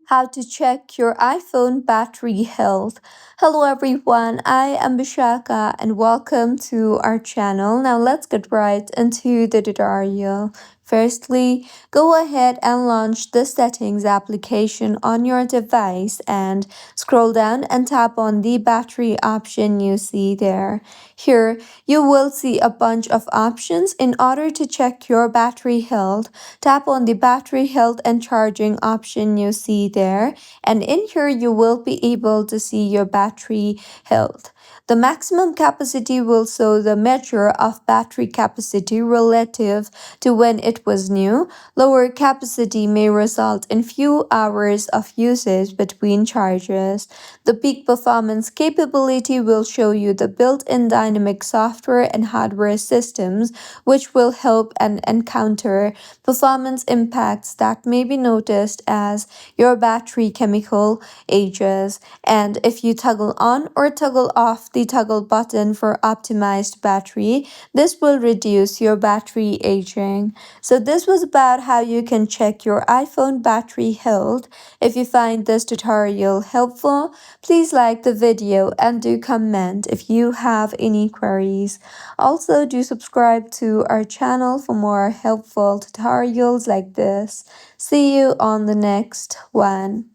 how to check your iPhone battery health. Hello everyone, I am Bishaka and welcome to our channel. Now let's get right into the tutorial. Firstly, go ahead and launch the settings application on your device and scroll down and tap on the battery option you see there. Here, you will see a bunch of options. In order to check your battery health, tap on the battery health and charging option you see there, and in here you will be able to see your battery health. The maximum capacity will show the measure of battery capacity relative to when it was new. Lower capacity may result in few hours of usage between charges. The peak performance capability will show you the built-in dynamic software and hardware systems, which will help and encounter performance impacts that may be noticed as your battery chemical ages. And if you toggle on or toggle off the toggle button for optimized battery, this will reduce your battery aging. So this was about how you can check your iPhone battery health. If you find this tutorial helpful, please like the video and do comment if you have any queries. Also, do subscribe to our channel for more helpful tutorials like this. See you on the next one.